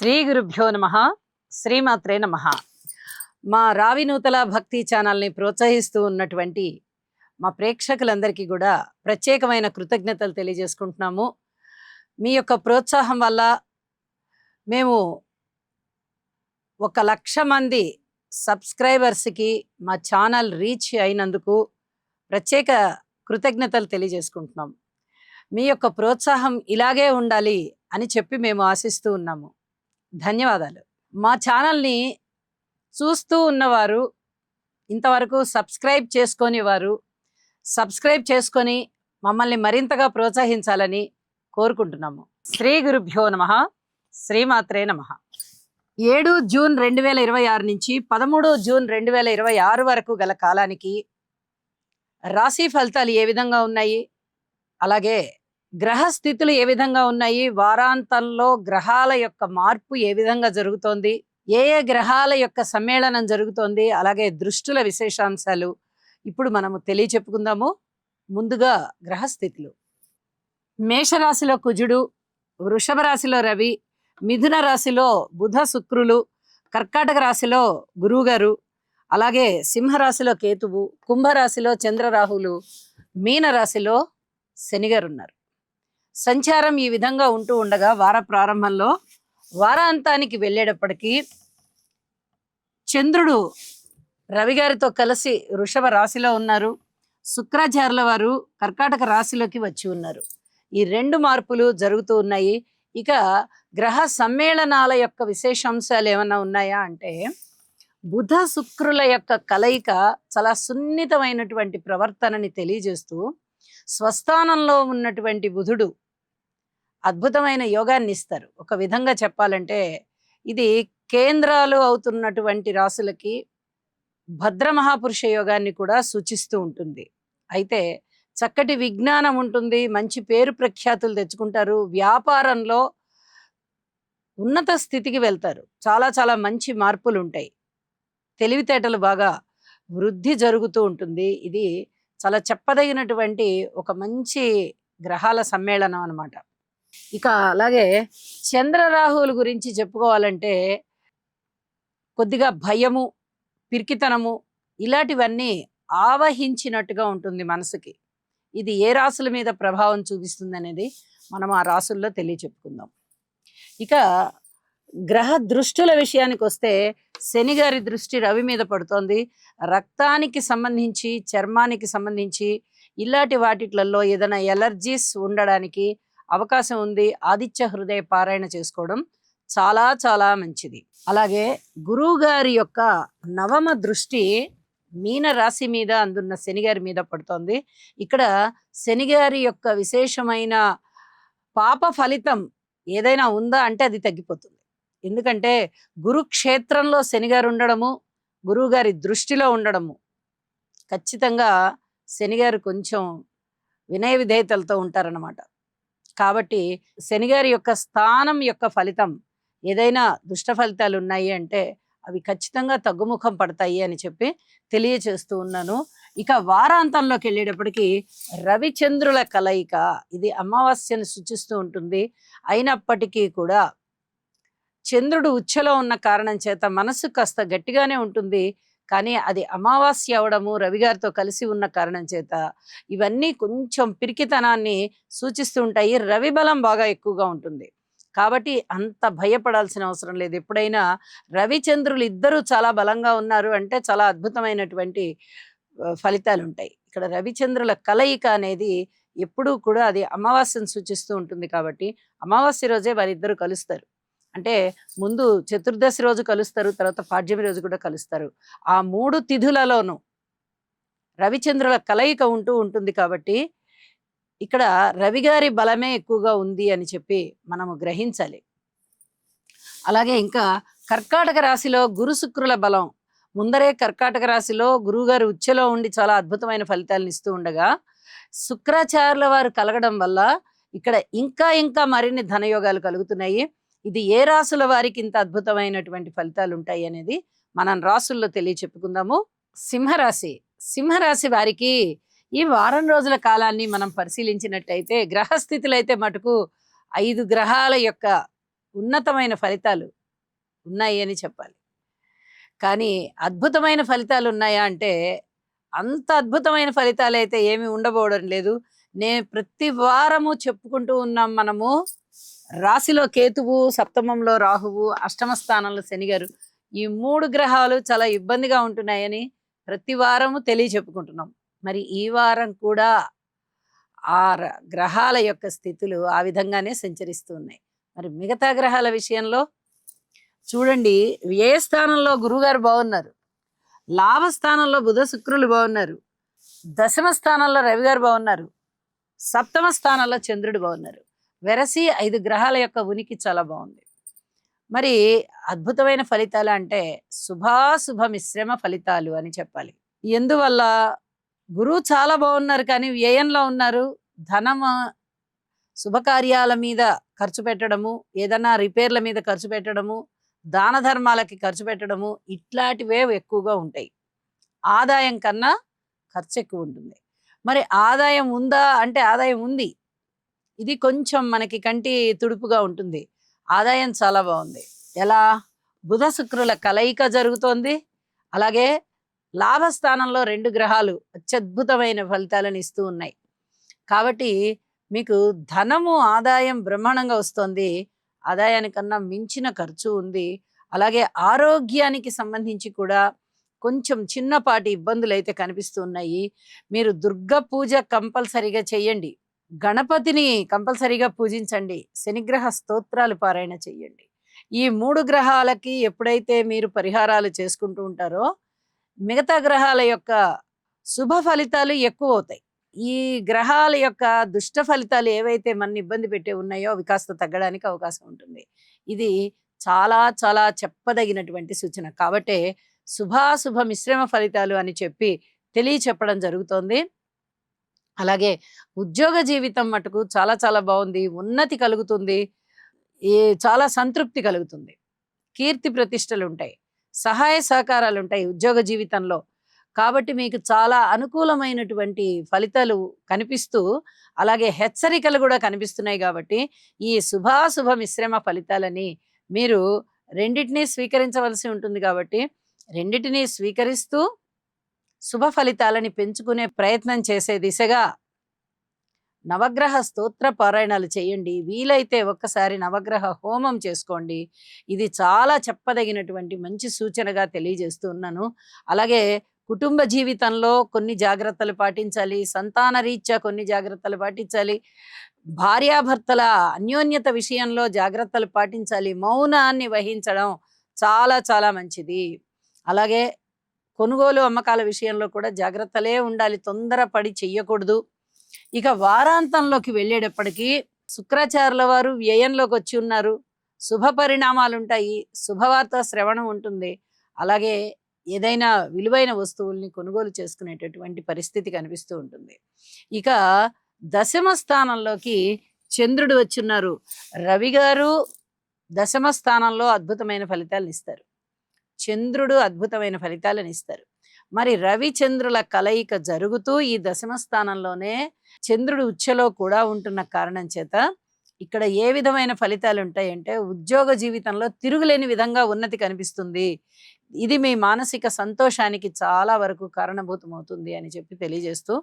శ్రీ గురుభ్యో నమః. శ్రీమాత్రే నమః. మా రావినూతల భక్తి ఛానల్ని ప్రోత్సహిస్తూ ఉన్నటువంటి మా ప్రేక్షకులందరికీ కూడా ప్రత్యేకమైన కృతజ్ఞతలు తెలియజేసుకుంటున్నాము. మీ యొక్క ప్రోత్సాహం వల్ల మేము 1,00,000 మంది సబ్స్క్రైబర్స్కి మా ఛానల్ రీచ్ అయినందుకు ప్రత్యేక కృతజ్ఞతలు తెలియజేసుకుంటున్నాం. మీ యొక్క ప్రోత్సాహం ఇలాగే ఉండాలి అని చెప్పి మేము ఆశిస్తూ ఉన్నాము. ధన్యవాదాలు. మా ఛానల్ని చూస్తూ ఉన్నవారు, ఇంతవరకు సబ్స్క్రైబ్ చేసుకొని మమ్మల్ని మరింతగా ప్రోత్సహించాలని కోరుకుంటున్నాము. శ్రీ గురుభ్యో నమః. శ్రీమాత్రే నమః. 7 జూన్ 2026 నుంచి 13 జూన్ 2026 వరకు గల కాలానికి రాశి ఫలితాలు ఏ విధంగా ఉన్నాయి, అలాగే గ్రహ స్థితులు ఏ విధంగా ఉన్నాయి, వారాంతంలో గ్రహాల యొక్క మార్పు ఏ విధంగా జరుగుతోంది, ఏ ఏ గ్రహాల యొక్క సమ్మేళనం జరుగుతోంది, అలాగే దృష్టుల విశేషాంశాలు ఇప్పుడు మనము తెలియచెప్పుకుందాము. ముందుగా గ్రహ స్థితులు. మేషరాశిలో కుజుడు, వృషభ రాశిలో రవి, మిథున రాశిలో బుధ శుక్రులు, కర్కాటక రాశిలో గురువుగారు, అలాగే సింహరాశిలో కేతువు, కుంభరాశిలో చంద్రరాహులు, మీన రాశిలో శనిగారు ఉన్నారు. సంచారం ఈ విధంగా ఉంటూ ఉండగా వార ప్రారంభంలో వారాంతానికి వెళ్ళేటప్పటికీ చంద్రుడు రవి గారితో కలిసి వృషభ రాశిలో ఉన్నారు. శుక్రాచార్యుల వారు కర్కాటక రాశిలోకి వచ్చి ఉన్నారు. ఈ 2 మార్పులు జరుగుతూ ఉన్నాయి. ఇక గ్రహ సమ్మేళనాల యొక్క విశేషాంశాలు ఏమన్నా ఉన్నాయా అంటే, బుధ శుక్రుల యొక్క కలయిక చాలా సున్నితమైనటువంటి ప్రవర్తనని తెలియజేస్తూ, స్వస్థానంలో ఉన్నటువంటి బుధుడు అద్భుతమైన యోగాన్ని ఇస్తారు. ఒక విధంగా చెప్పాలంటే ఇది కేంద్రాలు అవుతున్నటువంటి రాశులకి భద్ర మహాపురుష యోగాన్ని కూడా సూచిస్తూ ఉంటుంది. అయితే చక్కటి విజ్ఞానం ఉంటుంది, మంచి పేరు ప్రఖ్యాతులు తెచ్చుకుంటారు, వ్యాపారంలో ఉన్నత స్థితికి వెళ్తారు, చాలా చాలా మంచి మార్పులు ఉంటాయి, తెలివితేటలు బాగా వృద్ధి జరుగుతూ ఉంటుంది. ఇది చాలా చెప్పదగినటువంటి ఒక మంచి గ్రహాల సమ్మేళనం అన్నమాట. ఇక అలాగే చంద్రరాహువుల గురించి చెప్పుకోవాలంటే కొద్దిగా భయము, పిరికితనము ఇలాంటివన్నీ ఆవహించినట్టుగా ఉంటుంది మనసుకి. ఇది ఏ రాశుల మీద ప్రభావం చూపిస్తుంది అనేది మనం ఆ రాశుల్లో తెలియచెప్పుకుందాం. ఇక గ్రహ దృష్టుల విషయానికి వస్తే శని గారి దృష్టి రవి మీద పడుతోంది. రక్తానికి సంబంధించి, చర్మానికి సంబంధించి ఇలాంటి వాటిలలో ఏదైనా ఎలర్జీస్ ఉండడానికి అవకాశం ఉంది. ఆదిత్య హృదయ పారాయణ చేసుకోవడం చాలా చాలా మంచిది. అలాగే గురువు గారి యొక్క 9వ దృష్టి మీన రాశి మీద అందున్న శనిగారి మీద పడుతోంది. ఇక్కడ శనిగారి యొక్క విశేషమైన పాప ఫలితం ఏదైనా ఉందా అంటే అది తగ్గిపోతుంది. ఎందుకంటే గురుక్షేత్రంలో శనిగారు ఉండడము, గురువు గారి దృష్టిలో ఉండడము, ఖచ్చితంగా శనిగారు కొంచెం వినయ విధేయతలతో ఉంటారన్నమాట. కాబట్టి శనిగారి యొక్క స్థానం యొక్క ఫలితం ఏదైనా దుష్ట ఫలితాలు ఉన్నాయి అంటే అవి ఖచ్చితంగా తగ్గుముఖం పడతాయి అని చెప్పి తెలియచేస్తూ ఉన్నాను. ఇక వారాంతంలోకి వెళ్ళేటప్పటికి రవిచంద్రుల కలయిక ఇది అమావాస్యను సూచిస్తూ ఉంటుంది. అయినప్పటికీ కూడా చంద్రుడు ఉచ్చలో ఉన్న కారణం చేత మనసు కాస్త గట్టిగానే ఉంటుంది. కానీ అది అమావాస్య అవడము, రవిగారితో కలిసి ఉన్న కారణం చేత ఇవన్నీ కొంచెం పిరికితనాన్ని సూచిస్తూ ఉంటాయి. రవి బలం బాగా ఎక్కువగా ఉంటుంది కాబట్టి అంత భయపడాల్సిన అవసరం లేదు. ఎప్పుడైనా రవిచంద్రులు ఇద్దరు చాలా బలంగా ఉన్నారు అంటే చాలా అద్భుతమైనటువంటి ఫలితాలు ఉంటాయి. ఇక్కడ రవిచంద్రుల కలయిక అనేది ఎప్పుడూ కూడా అది అమావాస్యను సూచిస్తూ ఉంటుంది. కాబట్టి అమావాస్య రోజే వారిద్దరు కలుస్తారు. అంటే ముందు చతుర్దశి రోజు కలుస్తారు, తర్వాత పాడ్యమి రోజు కూడా కలుస్తారు. ఆ 3 తిథులలోనూ రవిచంద్రుల కలయిక ఉంటూ ఉంటుంది. కాబట్టి ఇక్కడ రవిగారి బలమే ఎక్కువగా ఉంది అని చెప్పి మనము గ్రహించాలి. అలాగే ఇంకా కర్కాటక రాశిలో గురు శుక్రుల బలం ముందరే కర్కాటక రాశిలో గురువుగారు ఉచ్చలో ఉండి చాలా అద్భుతమైన ఫలితాలను ఇస్తూ ఉండగా శుక్రాచార్యుల వారు కలగడం వల్ల ఇక్కడ ఇంకా ఇంకా మరిన్ని ధనయోగాలు కలుగుతున్నాయి. ఇది ఏ రాశుల వారికి ఇంత అద్భుతమైనటువంటి ఫలితాలు ఉంటాయి అనేది మనం రాశుల్లో తెలియచెప్పుకుందాము. సింహరాశి వారికి ఈ వారం రోజుల కాలాన్ని మనం పరిశీలించినట్టయితే గ్రహస్థితులు అయితే మటుకు 5 గ్రహాల యొక్క ఉన్నతమైన ఫలితాలు ఉన్నాయి అని చెప్పాలి. కానీ అద్భుతమైన ఫలితాలు ఉన్నాయా అంటే, అంత అద్భుతమైన ఫలితాలైతే ఏమి ఉండబోవడం లేదు. ప్రతి వారము చెప్పుకుంటూ ఉన్నాం మనము. రాశిలో కేతువు, సప్తమంలో రాహువు, అష్టమ స్థానంలో శనిగారు. ఈ 3 గ్రహాలు చాలా ఇబ్బందిగా ఉంటున్నాయని ప్రతి వారము చెప్పుకుంటున్నాం. మరి ఈ వారం కూడా గ్రహాల యొక్క స్థితులు ఆ విధంగానే సంచరిస్తూ ఉన్నాయి. మరి మిగతా గ్రహాల విషయంలో చూడండి, వ్యయ స్థానంలో గురువుగారు బాగున్నారు, లాభస్థానంలో బుధ శుక్రులు బాగున్నారు, దశమ స్థానంలో రవి గారు బాగున్నారు, సప్తమ స్థానంలో చంద్రుడు బాగున్నారు. వెరసి 5 గ్రహాల యొక్క ఉనికి చాలా బాగుంది. మరి అద్భుతమైన ఫలితాలు అంటే శుభాశుభ మిశ్రమ ఫలితాలు అని చెప్పాలి. ఎందువల్ల? గురువు చాలా బాగున్నారు కానీ వ్యయంలో ఉన్నారు. ధనము శుభకార్యాల మీద ఖర్చు పెట్టడము, ఏదైనా రిపేర్ల మీద ఖర్చు పెట్టడము, దాన ధర్మాలకి ఖర్చు పెట్టడము, ఇట్లాంటివే ఎక్కువగా ఉంటాయి. ఆదాయం కన్నా ఖర్చు ఎక్కువ ఉంటుంది. మరి ఆదాయం ఉందా అంటే ఆదాయం ఉంది. ఇది కొంచెం మనకి కంటి తుడుపుగా ఉంటుంది. ఆదాయం చాలా బాగుంది. ఎలా? బుధ శుక్రుల కలయిక జరుగుతోంది. అలాగే లాభస్థానంలో 2 గ్రహాలు అత్యద్భుతమైన ఫలితాలను ఇస్తూ ఉన్నాయి. కాబట్టి మీకు ధనము ఆదాయం బ్రహ్మాండంగా వస్తుంది. ఆదాయానికన్నా మించిన ఖర్చు ఉంది. అలాగే ఆరోగ్యానికి సంబంధించి కూడా కొంచెం చిన్నపాటి ఇబ్బందులు అయితే కనిపిస్తూ ఉన్నాయి. మీరు దుర్గా పూజ కంపల్సరీగా చేయండి. గణపతిని కంపల్సరీగా పూజించండి. శనిగ్రహ స్తోత్రాలు పారాయణ చెయ్యండి. ఈ 3 గ్రహాలకి ఎప్పుడైతే మీరు పరిహారాలు చేసుకుంటూ ఉంటారో మిగతా గ్రహాల యొక్క శుభ ఫలితాలు ఎక్కువ అవుతాయి. ఈ గ్రహాల యొక్క దుష్ట ఫలితాలు ఏవైతే మన ఇబ్బంది పెట్టే ఉన్నాయో అవి కాస్త తగ్గడానికి అవకాశం ఉంటుంది. ఇది చాలా చాలా చెప్పదగినటువంటి సూచన. కాబట్టే శుభాశుభ మిశ్రమ ఫలితాలు అని చెప్పి చెప్పడం జరుగుతోంది. అలాగే ఉద్యోగ జీవితం మటుకు చాలా చాలా బాగుంది. ఉన్నతి కలుగుతుంది. చాలా సంతృప్తి కలుగుతుంది. కీర్తి ప్రతిష్టలు ఉంటాయి. సహాయ సహకారాలు ఉంటాయి ఉద్యోగ జీవితంలో. కాబట్టి మీకు చాలా అనుకూలమైనటువంటి ఫలితాలు కనిపిస్తూ అలాగే హెచ్చరికలు కూడా కనిపిస్తున్నాయి. కాబట్టి ఈ శుభాశుభ మిశ్రమ ఫలితాలని మీరు రెండిటినీ స్వీకరించవలసి ఉంటుంది. కాబట్టి రెండిటినీ స్వీకరిస్తూ శుభ ఫలితాలని పెంచుకునే ప్రయత్నం చేసే దిశగా నవగ్రహ స్తోత్ర పారాయణాలు చేయండి. వీలైతే ఒక్కసారి నవగ్రహ హోమం చేసుకోండి. ఇది చాలా చెప్పదగినటువంటి మంచి సూచనగా తెలియజేస్తూ ఉన్నాను. అలాగే కుటుంబ జీవితంలో కొన్ని జాగ్రత్తలు పాటించాలి. సంతాన రీత్యా కొన్ని జాగ్రత్తలు పాటించాలి. భార్యాభర్తల అన్యోన్యత విషయంలో జాగ్రత్తలు పాటించాలి. మౌనాన్ని వహించడం చాలా చాలా మంచిది. అలాగే కొనుగోలు అమ్మకాల విషయంలో కూడా జాగ్రత్తలే ఉండాలి. తొందరపడి చెయ్యకూడదు. ఇక వారాంతంలోకి వెళ్ళేటప్పటికీ శుక్రాచార్యుల వారు వ్యయంలోకి వచ్చి ఉన్నారు. శుభ పరిణామాలు ఉంటాయి. శుభవార్త శ్రవణం ఉంటుంది. అలాగే ఏదైనా విలువైన వస్తువుల్ని కొనుగోలు చేసుకునేటటువంటి పరిస్థితి కనిపిస్తూ ఉంటుంది. ఇక దశమ స్థానంలోకి చంద్రుడు వచ్చున్నారు. రవి గారు దశమ స్థానంలో అద్భుతమైన ఫలితాలను ఇస్తారు. చంద్రుడు అద్భుతమైన ఫలితాలను ఇస్తారు. మరి రవి చంద్రుల కలయిక జరుగుతూ ఈ దశమ స్థానంలోనే చంద్రుడు ఉచ్చలో కూడా ఉంటున్న కారణం చేత ఇక్కడ ఏ విధమైన ఫలితాలు ఉంటాయంటే ఉద్యోగ జీవితంలో తిరుగులేని విధంగా ఉన్నతి కనిపిస్తుంది. ఇది మీ మానసిక సంతోషానికి చాలా వరకు కారణభూతమవుతుంది అని చెప్పి తెలియజేస్తూ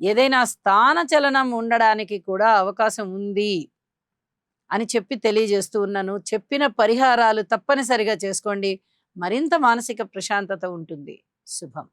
ఏదైనా స్థాన చలనం ఉండడానికి కూడా అవకాశం ఉంది అని చెప్పి తెలియజేస్తూ ఉన్నాను. చెప్పిన పరిహారాలు తప్పనిసరిగా చేసుకోండి. మరింత మానసిక ప్రశాంతత ఉంటుంది. శుభం.